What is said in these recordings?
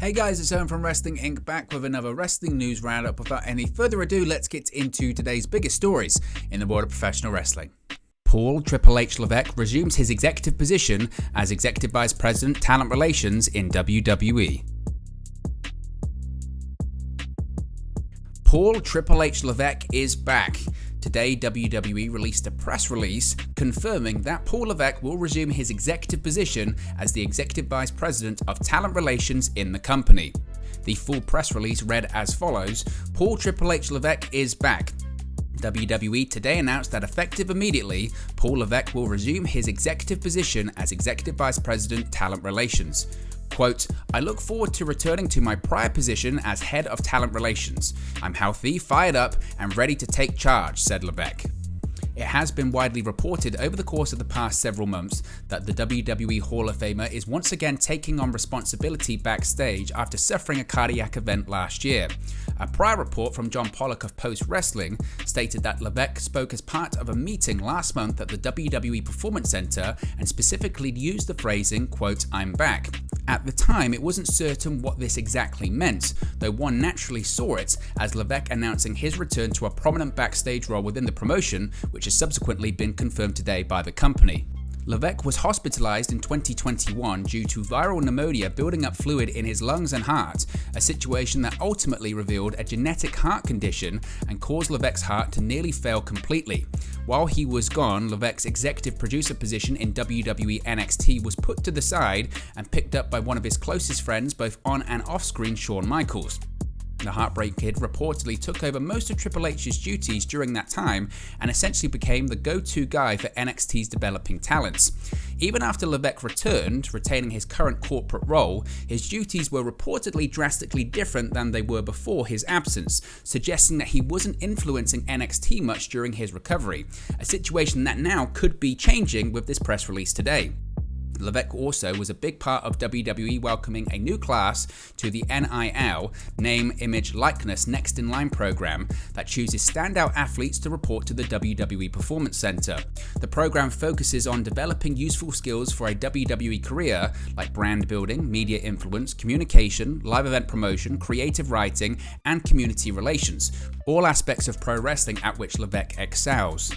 Hey guys, it's Owen from Wrestling Inc. back with another wrestling news roundup. Without any further ado, let's get into today's biggest stories in the world of professional wrestling. Paul Triple H Levesque resumes his executive position as Executive Vice President, Talent Relations in WWE. Paul Triple H Levesque is back. Today, WWE released a press release confirming that Paul Levesque will resume his executive position as the Executive Vice President of Talent Relations in the company. The full press release read as follows: Paul Triple H Levesque is back. WWE today announced that effective immediately, Paul Levesque will resume his executive position as Executive Vice President, Talent Relations. Quote, I look forward to returning to my prior position as Head of Talent Relations. I'm healthy, fired up, and ready to take charge, said Levesque. It has been widely reported over the course of the past several months that the WWE Hall of Famer is once again taking on responsibility backstage after suffering a cardiac event last year. A prior report from John Pollock of Post Wrestling stated that Levesque spoke as part of a meeting last month at the WWE Performance Center and specifically used the phrasing, quote, I'm back. At the time, it wasn't certain what this exactly meant, though one naturally saw it as Levesque announcing his return to a prominent backstage role within the promotion, which has subsequently been confirmed today by the company. Levesque was hospitalized in 2021 due to viral pneumonia building up fluid in his lungs and heart, a situation that ultimately revealed a genetic heart condition and caused Levesque's heart to nearly fail completely. While he was gone, Levesque's executive producer position in WWE NXT was put to the side and picked up by one of his closest friends both on and off screen, Shawn Michaels. The Heartbreak Kid reportedly took over most of Triple H's duties during that time and essentially became the go-to guy for NXT's developing talents. Even after Levesque returned, retaining his current corporate role, his duties were reportedly drastically different than they were before his absence, suggesting that he wasn't influencing NXT much during his recovery, a situation that now could be changing with this press release today. Levesque also was a big part of WWE welcoming a new class to the NIL, Name, Image, Likeness Next in Line program that chooses standout athletes to report to the WWE Performance Center. The program focuses on developing useful skills for a WWE career like brand building, media influence, communication, live event promotion, creative writing, and community relations, all aspects of pro wrestling at which Levesque excels.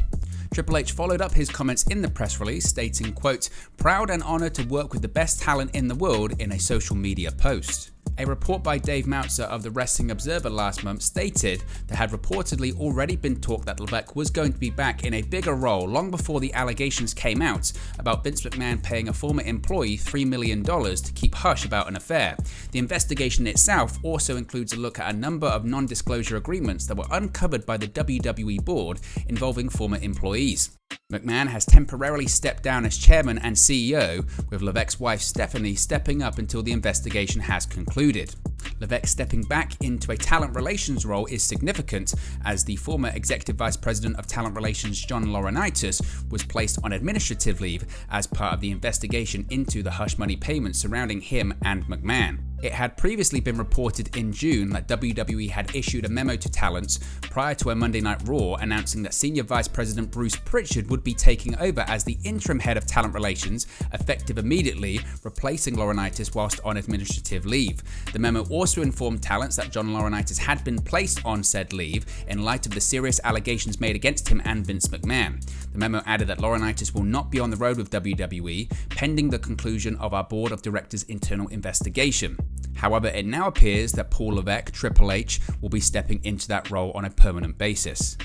Triple H followed up his comments in the press release, stating, quote, proud and honored to work with the best talent in the world in a social media post. A report by Dave Meltzer of the Wrestling Observer last month stated there had reportedly already been talk that Levesque was going to be back in a bigger role long before the allegations came out about Vince McMahon paying a former employee $3 million to keep hush about an affair. The investigation itself also includes a look at a number of non-disclosure agreements that were uncovered by the WWE board involving former employees. McMahon has temporarily stepped down as chairman and CEO, with Levesque's wife Stephanie stepping up until the investigation has concluded. Levesque stepping back into a talent relations role is significant, as the former Executive Vice President of Talent Relations John Lauriniss was placed on administrative leave as part of the investigation into the hush money payments surrounding him and McMahon. It had previously been reported in June that WWE had issued a memo to talents prior to a Monday Night Raw announcing that Senior Vice President Bruce Pritchard would be taking over as the interim head of talent relations, effective immediately, replacing Lauriniss whilst on administrative leave. The memo also informed talents that John Lauriniss had been placed on said leave in light of the serious allegations made against him and Vince McMahon. The memo added that Lauriniss will not be on the road with WWE, pending the conclusion of our Board of Directors' internal investigation. However, it now appears that Paul Levesque, Triple H, will be stepping into that role on a permanent basis.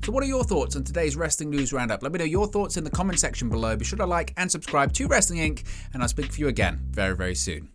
So what are your thoughts on today's Wrestling News Roundup? Let me know your thoughts in the comment section below. Be sure to like and subscribe to Wrestling Inc. and I'll speak for you again very, very soon.